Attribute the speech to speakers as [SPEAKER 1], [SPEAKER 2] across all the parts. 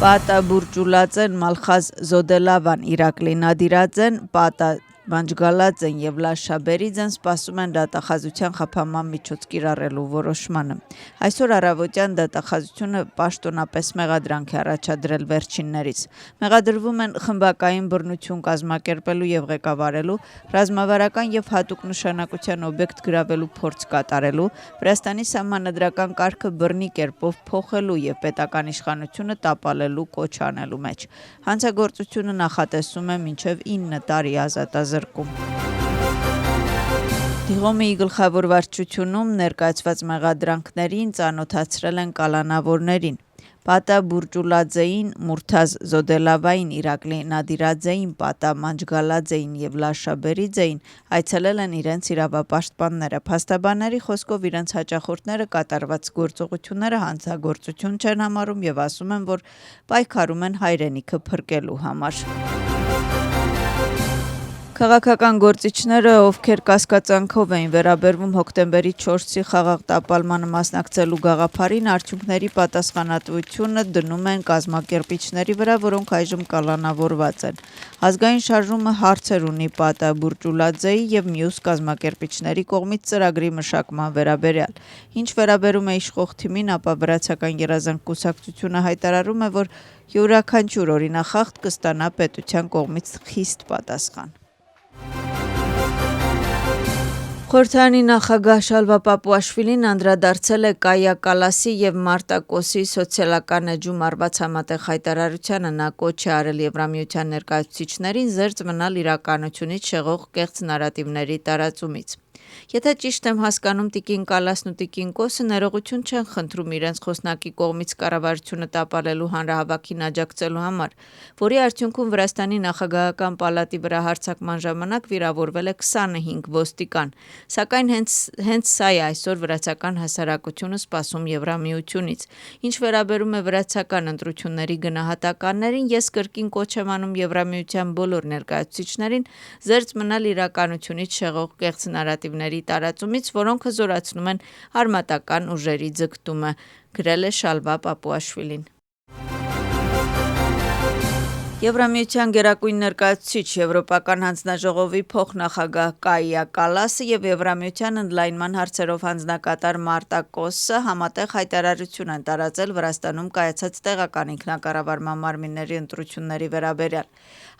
[SPEAKER 1] Պատա Բուրճուլաձեն, Մալխազ Զոդելավան, Իրակլի Նադիրաձեն, Պատա Բանջգալաձեն եւ Լաշաբերիձեն սպասում են դատախազության խափանման միջոց կիրառելու որոշմանը։ Այսօր առավոտյան դատախազությունը պաշտոնապես մեղադրանք է առաջադրել վերջիններից։ Մեղադրվում են խմբակային բռնություն կազմակերպելու եւ ղեկավարելու, ռազմավարական եւ հատուկ նշանակության օբյեկտ գրավելու փորձ կատարելու, Վրաստանի սահմանադրական կարգը բռնի կերպով փոխելու եւ պետական իշխանությունը տապալելու կոչ անելու մեջ։ Հանցագործությունը նախատեսում է մինչեւ 9 տարի ազատազրկում։ Դիղոմի գլխավոր վարչությունում ներկայացված մեղադրանքներին ծանոթացրել են կալանավորներին։ Պատա Բուրճուլաձեին, Մուրթազ Զոդելավային, Իրակլի Նադիրաձեին, Պատա Մանջգալաձեին եւ Լաշաբերիձեին այցելել են իրենց իրավապաշտպանները։ Փաստաբանների խոսքով իրենց հաճախորդները կատարված գործողությունները հանցագործություն չեն համարում եւ ասում են, որ պայքարում են հայրենիքը փրկելու համար։ Քաղաքական գործիչները, ովքեր կասկածանքով էին վերաբերվում հոկտեմբերի 4-ի խաղաղ տապալմանը մասնակցելու գաղափարին, արդյունքների պատասխանատվությունը դնում են կազմակերպիչների վրա, որոնք այժմ կալանավորված են։ Ազգային շարժումը հարցեր ունի Պատա Բուրճուլաձեի եւ մյուս կազմակերպիչների կողմից ծրագրի մշակման վերաբերյալ։ Ինչ վերաբերում է իշխող թիմին, ապա Վրացական երազանք կուսակցությունը հայտարարում է, որ յուրաքանչյուր օրինախախտ կստանա պետության կողմից խիստ պատասխան։ Խորհրդարանի նախագահ Շալվա Պապուաշվիլին անդրադարձել է Կայա Կալասի եւ Մարտա Կոսի սոցիալական էջում արված համատեղ հայտարարությանը։ Նա կոչ է արել Եվրամիության ներկայացուցիչներին զերծ մնալ իրականությունից շեղող կեղծ նարատիվների տարածումից։ Եթե ճիշտ եմ հասկանում, Տիկին Կալասն ու Տիկին Կոսը ներողություն չեն խնդրում իրենց խոսնակի կողմից կառավարությունը տապալելու հանրահավաքին աջակցելու համար, որի արդյունքում Վրաստանի նախագահական պալատի վրա հարձակման ժամանակ վիրավորվել է 25 ոստիկան։ Սակայն հենց սա է այսօր վրացական հասարակությունը սպասում Եվրամիությունից։ Ինչ վերաբերում է վրացական ընտրությունների գնահատականներին, ես կրկին կոչ եմ անում Եվրամիության բոլոր ներկայացուցիչներին զերծ մնալ իրականությունից շեղող կեղծ նարատիվների տարածումից, որոնք հզորացնում են արմատական ուժերի ձգտումը, գրել է Շալվա Պապուաշվիլին։ Եվրամիության գերագույն ներկայացուցիչ, Եվրոպական հանձնաժողովի փոխնախագահ Կայա Կալասը եւ Եվրամիության ընդլայնման հարցերով հանձնակատար Մարտա Կոսը համատեղ հայտարարություն են տարածել Վրաստանում կայացած տեղական ինքնակառավարման մարմինների ընտրությունների վերաբերյալ։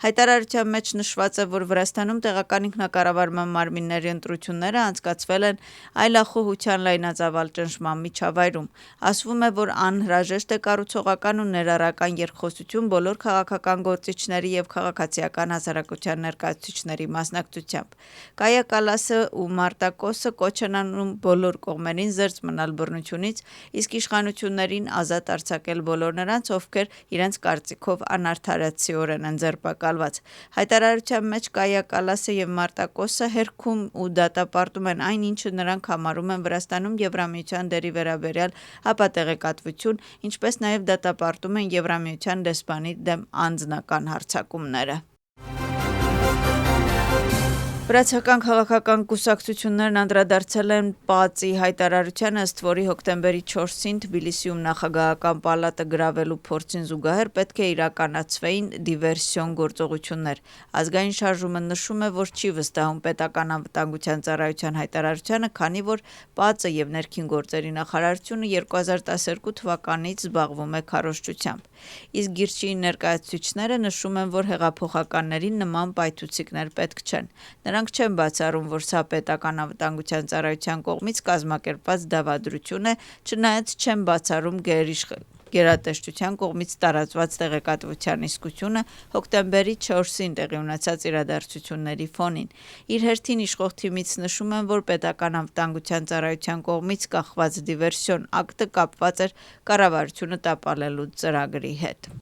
[SPEAKER 1] Հայտարարության մեջ նշված է, որ Վրաստանում տեղական ինքնակառավարման մարմինների ընտրությունները անցկացվել են այլախոհության լայնածավալ ճնշման միջավայրում։ Ասվում է, որ անհրաժեշտ է կառուցողական ու ներառական երկխոսություն բոլոր քաղաքական գործիչների եւ քաղաքացիական հասարակության ներկայացուցիչների մասնակցությամբ։ Կայա Կալասը ու Մարտա Կոսը կոչ են անում բոլոր կողմերին զերծ մնալ բռնությունից, իսկ իշխանություններին ազատ արձակել բոլոր նրանց, ովքեր իրենց կարծիքով անարդարացիորեն են ձերբակալված։ Հայտարարության մեջ Կայա Կալասը եւ Մարտա Կոսը հերքում ու դատապարտում են այն, ինչը նրանք համարում են Վրաստանում Եվրամիության դերի վերաբերյալ ապատեղեկատվություն, ինչպես նաեւ դատապարտում են Եվրամիության դեսպանի դեմ անձնական հարձակումները։ Վրացական քաղաքական կուսակցություններն անդրադարձել են ՊԱԾ-ի հայտարարությանը, ըստ որի հոկտեմբերի 4-ին Թբիլիսիում նախագահական պալատը գրավելու փորձին զուգահեռ պետք է իրականացվեին դիվերսիոն գործողություններ։ Ազգային շարժումը նշում է, որ չի վստահում պետական անվտանգության ծառայության հայտարարությանը, քանի որ ՊԱԾ-ը եւ ներքին գործերի նախարարությունը 2012 թվականից զբաղվում է քարոզչությամբ։ Իսկ Գիրչիի ներկայացուցիչները նշում են, որ հեղափոխականներին նման պայթուցիկներ պետք չեն։ Նրանք չեն բացառում, որ սա պետական անվտանգության ծառայության կողմից կազմակերպված դավադրություն է, չնայած չեն բացառում գերատեսչության կողմից տարածված տեղեկատվության իսկությունը հոկտեմբերի 4-ին տեղի ունեցած իրադարձությունների ֆոնին։ Իր հերթին իշխող թիմից նշում են, որ պետական անվտանգության ծառայության կողմից կախված դիվերսիոն ակտը կապված էր կառավարությունը տապալելու ծրագրի հետ։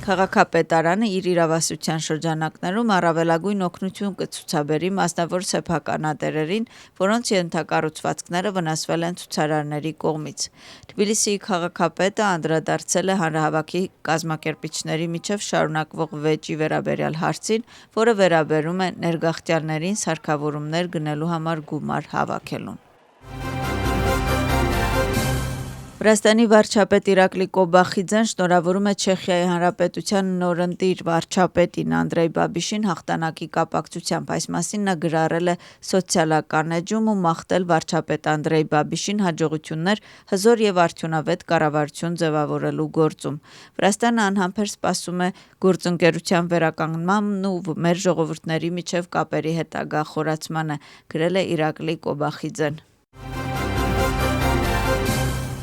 [SPEAKER 1] Քաղաքապետարանը իր իրավասության շրջանակներում առավելագույն օգնություն կցուցաբերի մասնավոր սեփականատերերին, որոնց ենթակառուցվածքները վնասվել են ցուցարարների կողմից։ Թբիլիսիի քաղաքապետը անդրադարձել է հանրահավաքի կազմակերպիչների միջև շարունակվող վեճի վերաբերյալ հարցին, որը վերաբերում է ներգաղթյալներին սարքավորումներ գնելու համար գումար հավաքելուն։ Վրաստանի վարչապետ Իրակլի Կոբախիձեն շնորհավորում է Չեխիայի Հանրապետության նորընտիր վարչապետին Անդրեյ Բաբիշին հաղթանակի կապակցությամբ։ Այս մասին նա գրառել է սոցիալական էջում ու մաղթել վարչապետ Անդրեյ Բաբիշին հաջողություններ հզոր եւ արդյունավետ կառավարություն ձևավորելու գործում։ Վրաստանը անհամբեր սպասում է գործընկերության վերականգնմանն ու մեր ժողովուրդների միջև կապերի հետագա խորացմանը, գրել է Իրակլի Կոբախիձեն։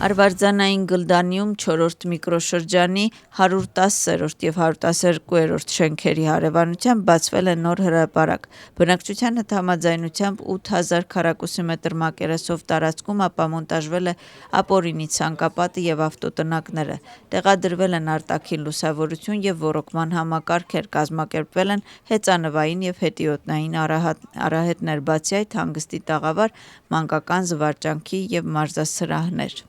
[SPEAKER 1] Արվարձանային Գլդանիում 4-րդ միկրոշրջանի 110-րդ եւ 112-րդ շենքերի հարևանությամբ բացվել է նոր հրապարակ։ Բնակչության հետ համաձայնությամբ 8000 քառակուսի մետր մակերեսով տարածքում ապամոնտաժվել է ապօրինի ցանկապատը եւ ավտոտնակները։ Տեղադրվել են արտաքին լուսավորություն եւ ոռոգման համակարգեր, կազմակերպվել են հեծանվային եւ հետիոտնային արահետներ, բացի այդ հանգստի տաղավար, մանկական զվարճանքի եւ մարզասրահներ։